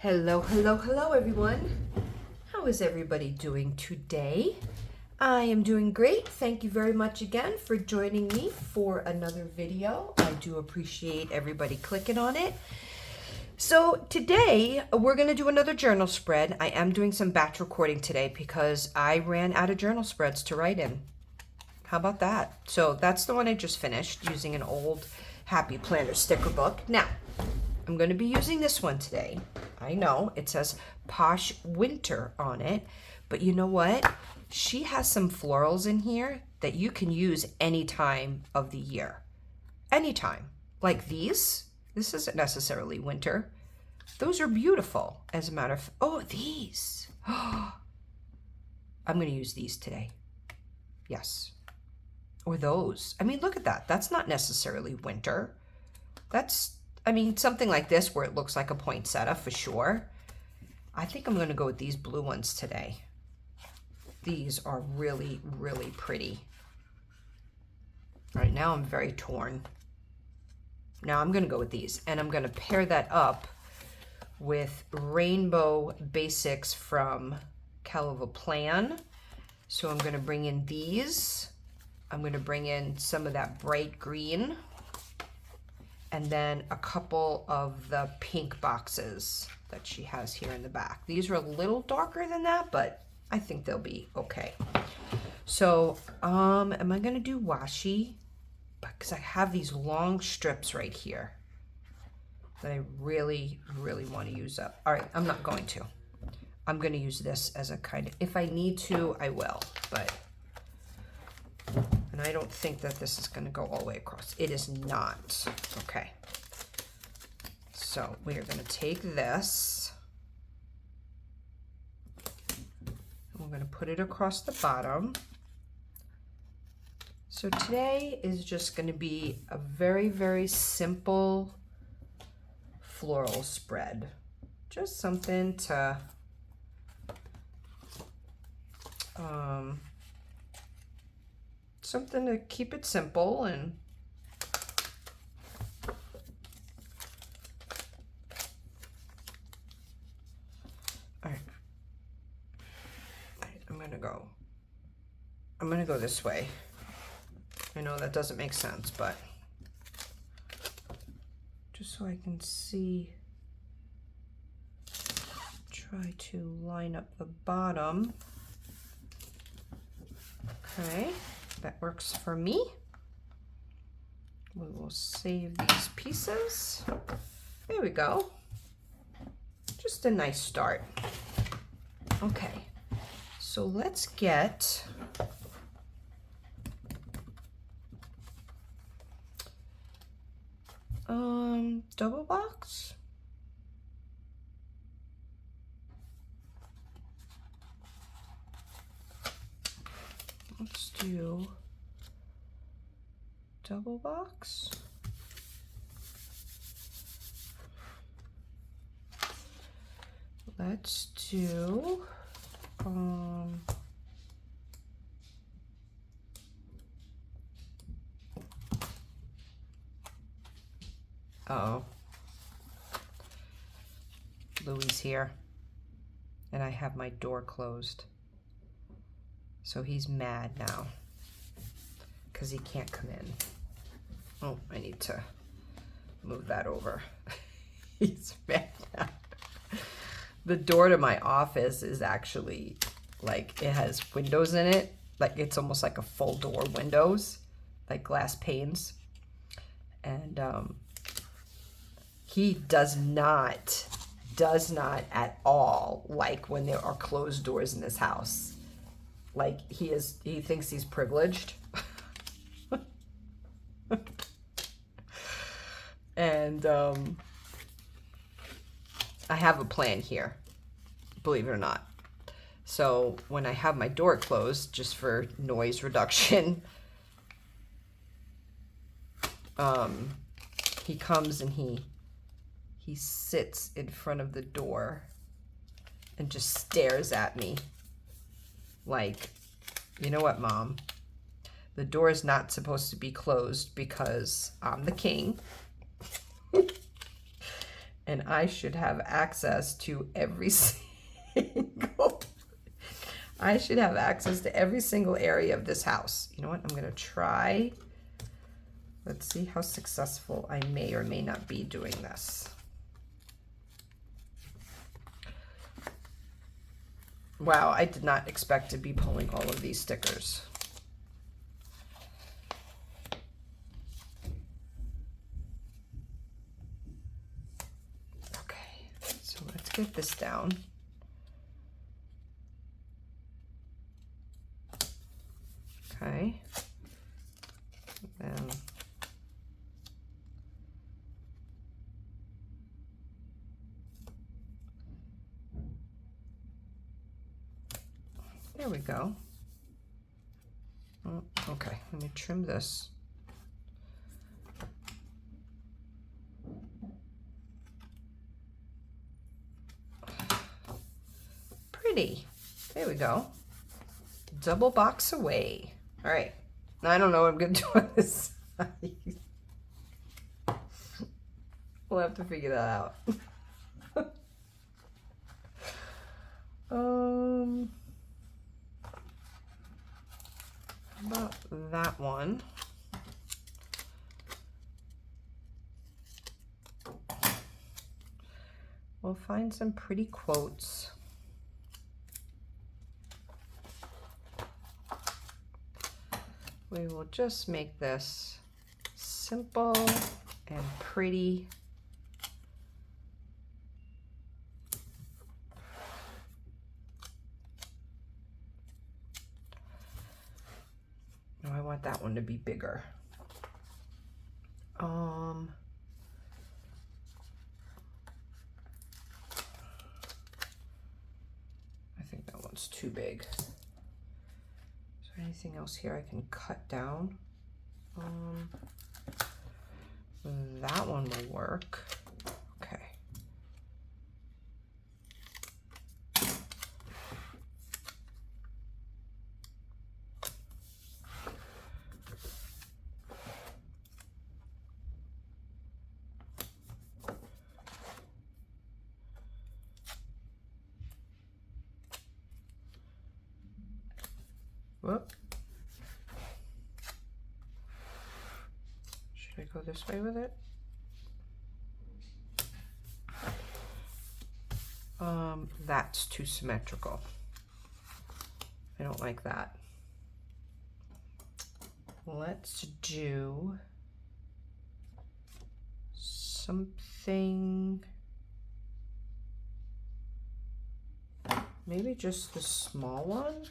Hello, hello, hello, everyone. How is everybody doing today? I am doing great. Thank you very much again for joining me for another video. I do appreciate everybody clicking on it. So today we're going to do another journal spread. I am doing some batch recording today because I ran out of journal spreads to write in. How about that? So that's the one I just finished using an old Happy Planner sticker book. Now, I'm going to be using this one today. I know it says Posh Winter on it, but you know what? She has some florals in here that you can use any time of the year. Anytime. Like these. This isn't necessarily winter. Those are beautiful. As a matter of these. I'm going to use these today. Yes. Or those. I mean, look at that. That's not necessarily winter. That's, I mean, something like this where it looks like a poinsettia for sure. I think I'm going to go with these blue ones today. These are really, really pretty. Right now I'm very torn. Now I'm going to go with these, and I'm going to pair that up with Rainbow Basics from Caliva Plan. So I'm going to bring in these. I'm going to bring in some of that bright green, and then a couple of the pink boxes that she has here in the back. These are a little darker than that, but I think they'll be okay. So am I going to do washi? Because I have these long strips right here that I really, really want to use up. All right, I'm not going to. I'm going to use this as a kind of, if I need to, I will, but, and I don't think that this is going to go all the way across. It is not. Okay. So we are going to take this, and we're going to put it across the bottom. So today is just going to be a very, very simple floral spread. Just something to keep it simple and all right. I'm gonna go this way. I know that doesn't make sense, but just so I can see, try to line up the bottom. Okay, that works for me. We will save these pieces. There we go. Just a nice start. Okay, so let's get double box. Let's do double box. Let's do uh-oh. Louis here, and I have my door closed. So he's mad now because he can't come in. Oh, I need to move that over. He's mad now. The door to my office is actually like, it has windows in it. Like it's almost like a full door windows, like glass panes. And he does not at all like when there are closed doors in this house. Like he thinks he's privileged. And I have a plan here, believe it or not. So when I have my door closed, just for noise reduction, he comes and he sits in front of the door and just stares at me like, you know what, Mom? The door is not supposed to be closed because I'm the king. And and I should have access to every single I should have access to every single area of this house. You know what? I'm going to try. Let's see how successful I may or may not be doing this. Wow, I did not expect to be pulling all of these stickers. Okay, so let's get this down. Okay. And there we go. Oh, okay, let me trim this. Pretty. There we go. Double box away. All right. Now I don't know what I'm going to do on this side. We'll have to figure that out. How about that one? We'll find some pretty quotes. We will just make this simple and pretty. No, I want that one to be bigger. I think that one's too big. Is there anything else here I can cut down? That one will work. Okay. Whoop. Should I go this way with it? That's too symmetrical. I don't like that. Let's do something, maybe just the small one.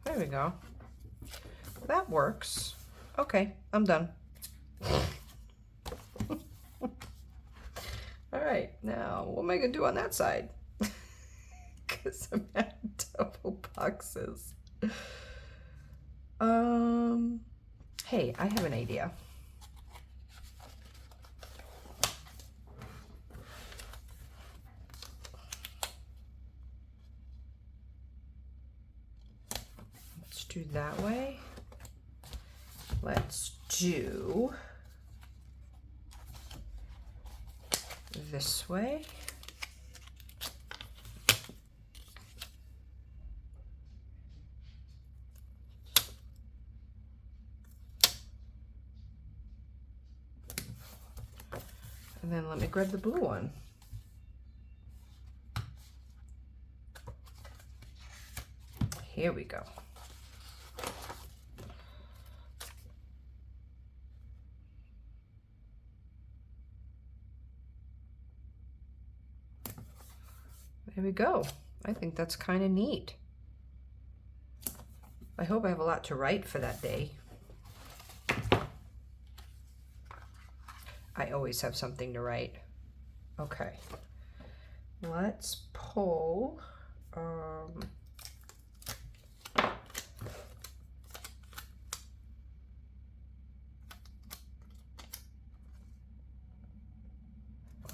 There we go. That works. Okay, I'm done. All right, now what am I gonna do on that side? Because I'm at double boxes. Hey, I have an idea. Let's do that way. Let's do this way. And then let me grab the blue one. Here we go. There we go. I think that's kind of neat. I hope I have a lot to write for that day. I always have something to write. Okay. Let's pull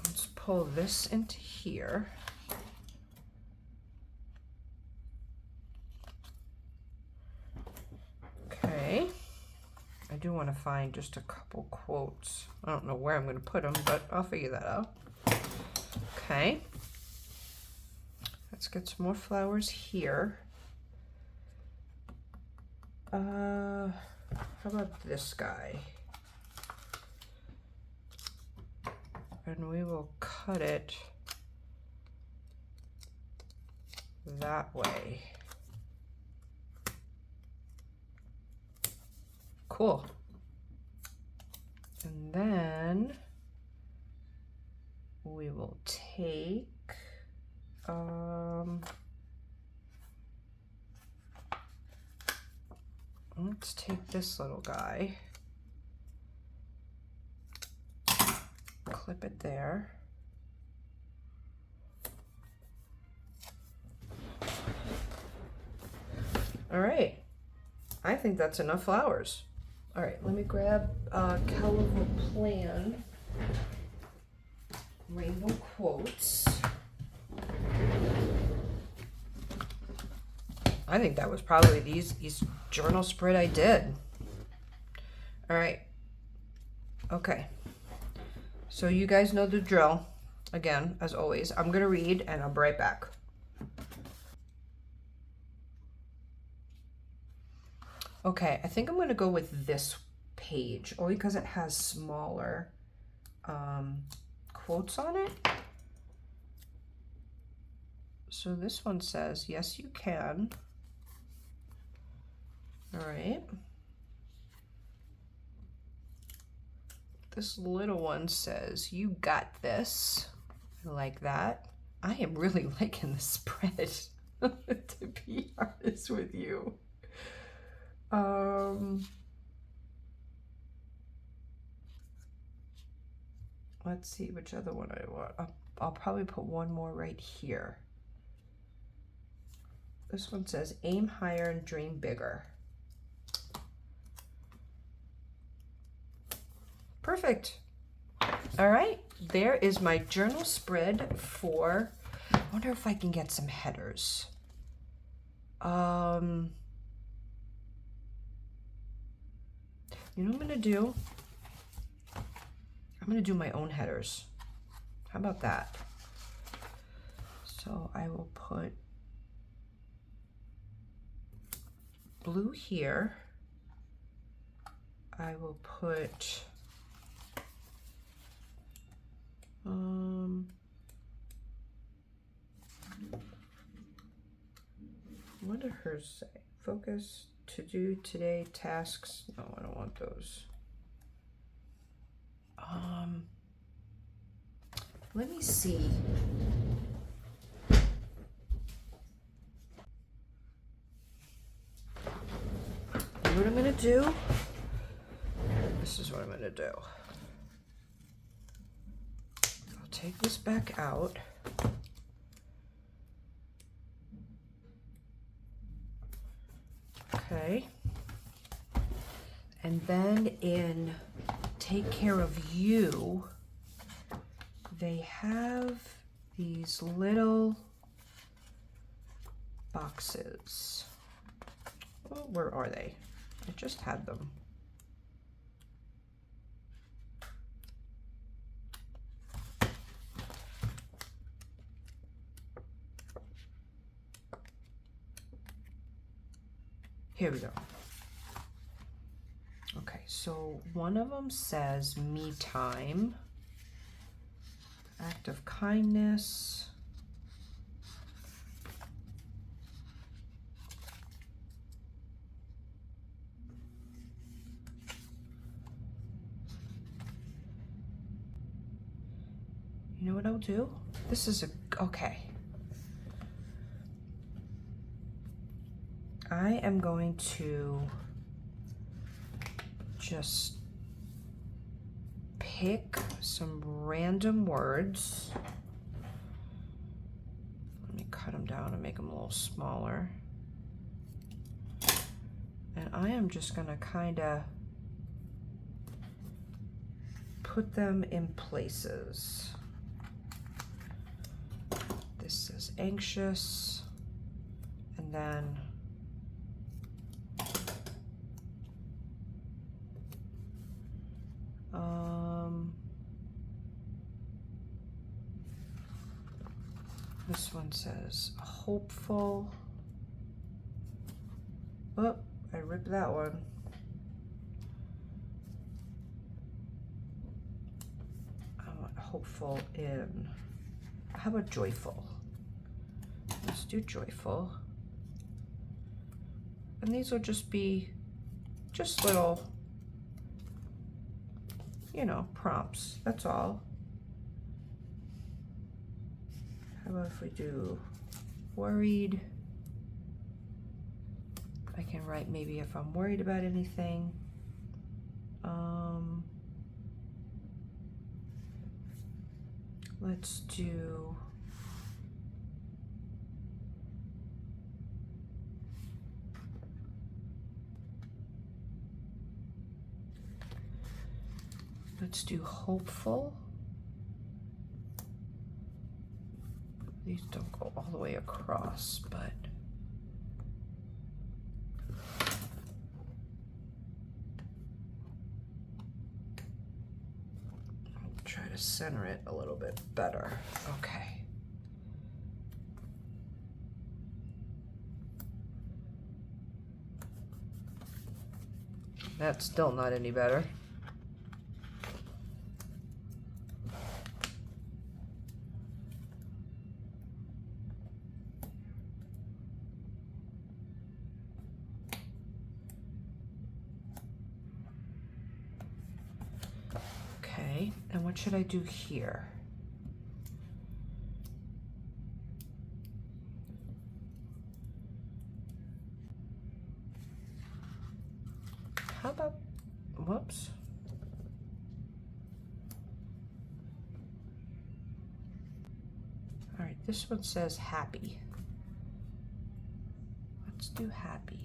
let's pull this into here. want to find just a couple quotes. I don't know where I'm going to put them, but I'll figure that out. Okay. Let's get some more flowers here. How about this guy? And we will cut it that way. Cool. And then we will take let's take this little guy, clip it there. All right, I think that's enough flowers. All right, let me grab Caliber Plan rainbow quotes. I think that was probably the easiest journal spread I did. All right. Okay. So you guys know the drill. Again, as always, I'm going to read and I'll be right back. Okay, I think I'm going to go with this page only because it has smaller quotes on it. So this one says, yes, you can. All right. This little one says, you got this. I like that. I am really liking the spread, to be honest with you. Let's see which other one I want. I'll probably put one more right here. This one says, aim higher and dream bigger. Perfect. All right, there is my journal spread for, I wonder if I can get some headers. You know what I'm gonna do? I'm gonna do my own headers. How about that? So I will put blue here. I will put what did hers say? Focus, to do today, tasks. No, I don't want those. Let me see. What I'm gonna do? This is what I'm gonna do. I'll take this back out. Okay. And then in Take Care of You, they have these little boxes. Oh, where are they? I just had them. Here we go. Okay, so one of them says me time, act of kindness, you know what I'll do? This is okay. I am going to just pick some random words. Let me cut them down and make them a little smaller. And I am just gonna kind of put them in places. This says anxious, and then This one says hopeful. Oh, I ripped that one. I want hopeful in, how about joyful? Let's do joyful. And these will just be just little, you know, prompts, that's all. How about if we do worried? I can write maybe if I'm worried about anything. Let's do hopeful. These don't go all the way across, but I'll try to center it a little bit better. Okay. That's still not any better. Okay, and what should I do here? How about, whoops. All right, this one says happy. Let's do happy.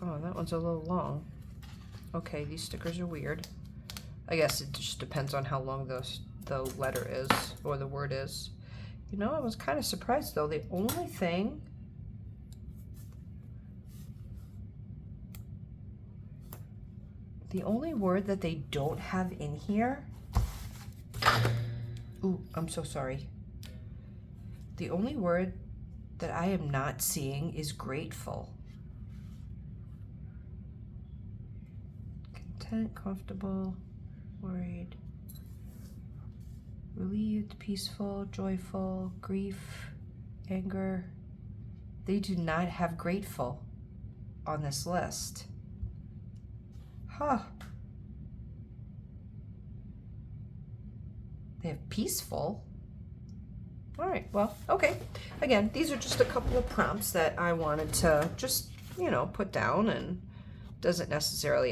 Oh, that one's a little long. Okay, these stickers are weird. I guess it just depends on how long the letter is, or the word is. You know, I was kind of surprised though. The only word that they don't have in here, ooh, I'm so sorry. The only word that I am not seeing is grateful. Content, comfortable, worried, relieved, peaceful, joyful, grief, anger. They do not have grateful on this list. Huh. They have peaceful. All right, well, okay. Again, these are just a couple of prompts that I wanted to just, you know, put down, and doesn't necessarily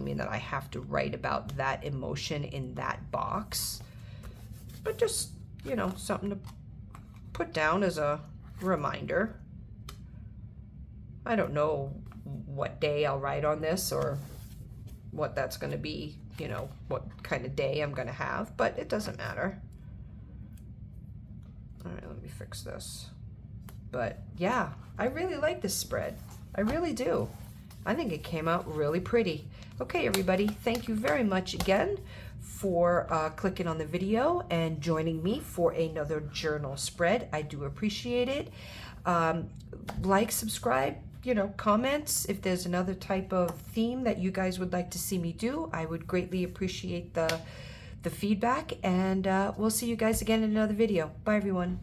mean that I have to write about that emotion in that box, but just, you know, something to put down as a reminder. I don't know what day I'll write on this or what that's going to be, you know, what kind of day I'm going to have, but it doesn't matter. All right, let me fix this. But yeah, I really like this spread. I really do. I think it came out really pretty. Okay, everybody, thank you very much again for clicking on the video and joining me for another journal spread. I do appreciate it. Like, subscribe, you know, comments. If there's another type of theme that you guys would like to see me do, I would greatly appreciate the feedback, and we'll see you guys again in another video. Bye, everyone.